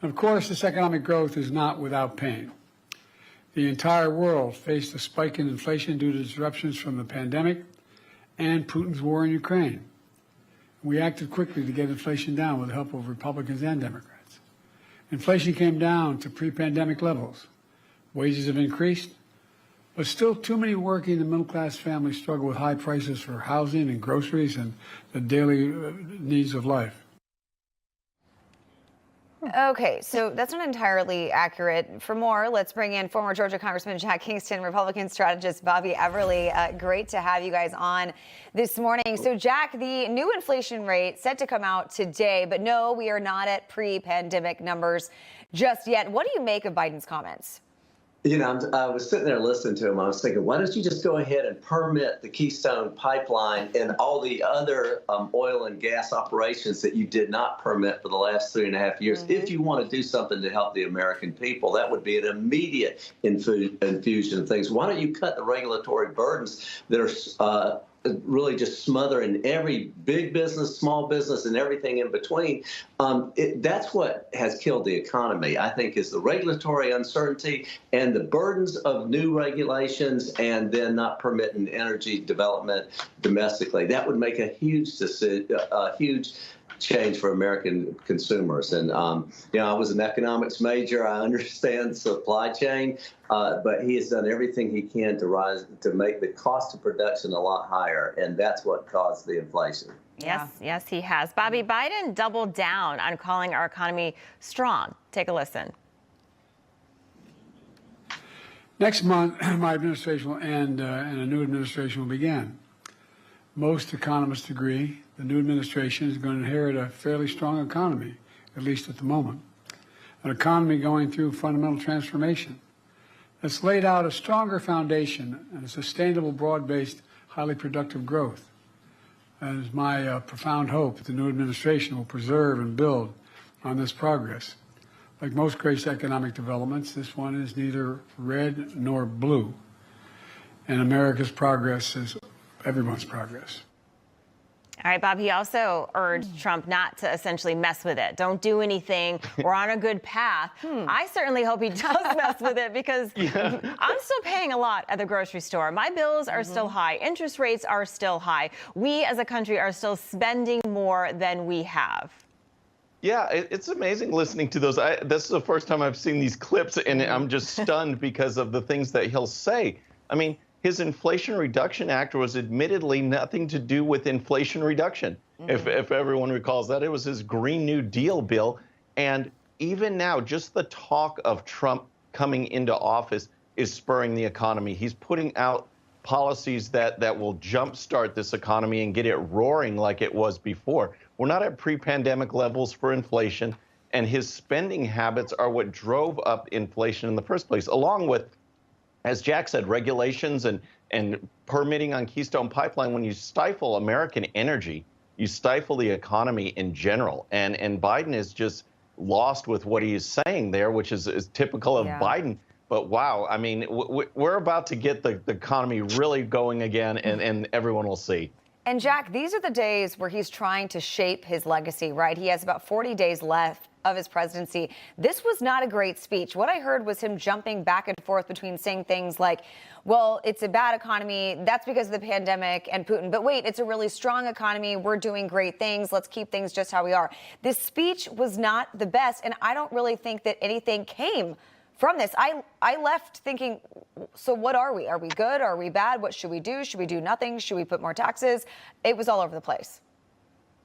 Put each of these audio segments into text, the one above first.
Of course, this economic growth is not without pain. The entire world faced a spike in inflation due to disruptions from the pandemic and Putin's war in Ukraine. We acted quickly to get inflation down with the help of Republicans and Democrats. Inflation came down to pre-pandemic levels. Wages have increased, but still too many working and middle-class families struggle with high prices for housing and groceries and the daily needs of life. Okay, so that's not entirely accurate. For more, let's bring in former Georgia Congressman Jack Kingston, Republican strategist Bobby Eberle. Great to have you guys on this morning. So, Jack, the new inflation rate set to come out today, but no, we are not at pre-pandemic numbers just yet. What do you make of Biden's comments? You know, I was sitting there listening to him. I was thinking, why don't you just go ahead and permit the Keystone Pipeline and all the other oil and gas operations that you did not permit for the last 3.5 years? If you want to do something to help the American people, that would be an immediate infusion of things. Why don't you cut the regulatory burdens that are really just smothering every big business, small business, and everything in between? That's what has killed the economy, I think, is the regulatory uncertainty and the burdens of new regulations and then not permitting energy development domestically. That would make a huge change for American consumers. And, you know, I was an economics major. I understand supply chain, but he has done everything he can to make the cost of production a lot higher. And that's what caused the inflation. Yes, he has. Bobby, Biden doubled down on calling our economy strong. Take a listen. Next month, my administration will end and a new administration will begin. Most economists agree the new administration is going to inherit a fairly strong economy, at least at the moment. An economy going through fundamental transformation that's laid out a stronger foundation and a sustainable, broad-based, highly productive growth. And it's my profound hope that the new administration will preserve and build on this progress. Like most great economic developments, this one is neither red nor blue. And America's progress is everyone's progress. All right, Bob, he also urged Trump not to essentially mess with it. Don't do anything. We're on a good path. I certainly hope he does mess with it because I'm still paying a lot at the grocery store. My bills are still high. Interest rates are still high. We as a country are still spending more than we have. Yeah, it's amazing listening to those. This is the first time I've seen these clips, and I'm just stunned because of the things that he'll say. I mean, his Inflation Reduction Act was admittedly nothing to do with inflation reduction. If everyone recalls that, it was his Green New Deal bill. And even now, just the talk of Trump coming into office is spurring the economy. He's putting out policies that will jumpstart this economy and get it roaring like it was before. We're not at pre-pandemic levels for inflation, and his spending habits are what drove up inflation in the first place, along with, as Jack said, regulations and permitting on Keystone Pipeline. When you stifle American energy, you stifle the economy in general. And Biden is just lost with what he is saying there, which is typical of Biden. But wow, I mean, we're about to get the economy really going again, and everyone will see. And Jack, these are the days where he's trying to shape his legacy, right? He has about 40 days left of his presidency. This was not a great speech. What I heard was him jumping back and forth between saying things like, well, it's a bad economy. That's because of the pandemic and Putin. But wait, it's a really strong economy. We're doing great things. Let's keep things just how we are. This speech was not the best. And I don't really think that anything came from this. I left thinking, so what are we? Are we good? Are we bad? What should we do? Should we do nothing? Should we put more taxes? It was all over the place.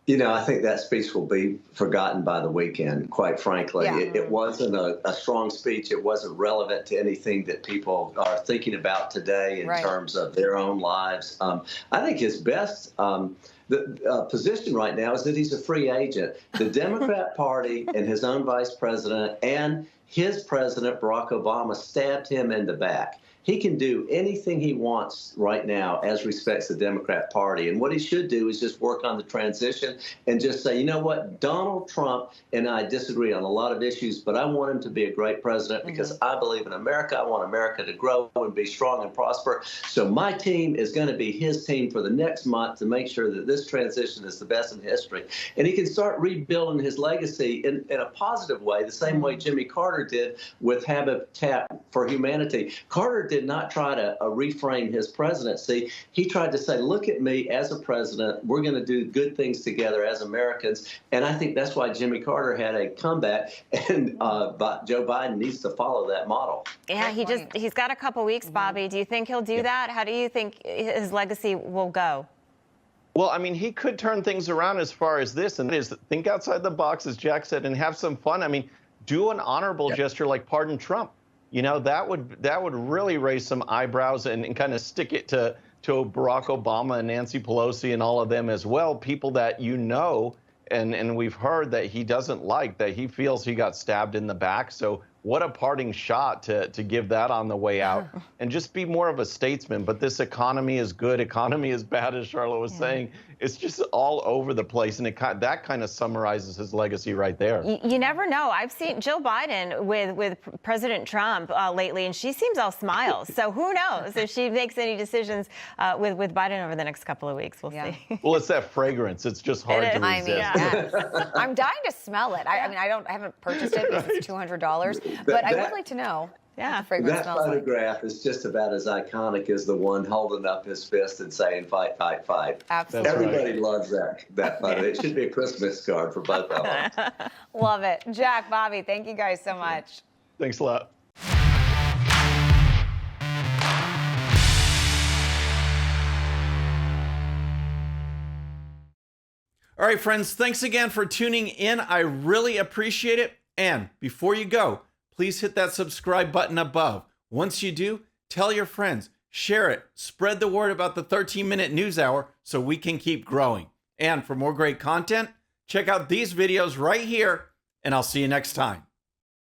You know, I think that speech will be forgotten by the weekend, quite frankly. Yeah. It wasn't a strong speech. It wasn't relevant to anything that people are thinking about today in terms of their own lives. I think his best position right now is that he's a free agent. The Democrat Party and his own vice president and his president, Barack Obama, stabbed him in the back. He can do anything he wants right now as respects the Democrat Party. And what he should do is just work on the transition and just say, you know what, Donald Trump and I disagree on a lot of issues, but I want him to be a great president because I believe in America. I want America to grow and be strong and prosper. So my team is going to be his team for the next month to make sure that this transition is the best in history. And he can start rebuilding his legacy in a positive way, the same way Jimmy Carter did with Habitat for Humanity. Carter did not try to reframe his presidency. He tried to say, look at me as a president. We're going to do good things together as Americans. And I think that's why Jimmy Carter had a comeback. And Joe Biden needs to follow that model. Yeah, he's got a couple weeks, Bobby. Do you think he'll do that? How do you think his legacy will go? Well, I mean, he could turn things around as far as this, and that is think outside the box, as Jack said, and have some fun. I mean, do an honorable gesture like pardon Trump. You know, that would really raise some eyebrows and kind of stick it to Barack Obama and Nancy Pelosi and all of them as well, people that you know and we've heard that he doesn't like, that he feels he got stabbed in the back. So what a parting shot to give that on the way out and just be more of a statesman. But this economy is good, economy is bad, as Charlotte was saying. It's just all over the place. And that kind of summarizes his legacy right there. You never know. I've seen Jill Biden with President Trump lately, and she seems all smiles. So who knows if she makes any decisions with Biden over the next couple of weeks. We'll see. Well, it's that fragrance. It's just hard to resist. I mean, yes. I'm dying to smell it. I mean, I haven't purchased it because it's $200, but I would like to know. Yeah, the fragrance that smells photograph is just about as iconic as the one holding up his fist and saying, fight, fight, fight. Absolutely. Everybody loves that photo. It should be a Christmas card for both of them. Love it. Jack, Bobby, thank you guys so much. Thanks a lot. All right, friends, thanks again for tuning in. I really appreciate it. And before you go, please hit that subscribe button above. Once you do, tell your friends, share it, spread the word about the 13-minute news hour so we can keep growing. And for more great content, check out these videos right here, and I'll see you next time.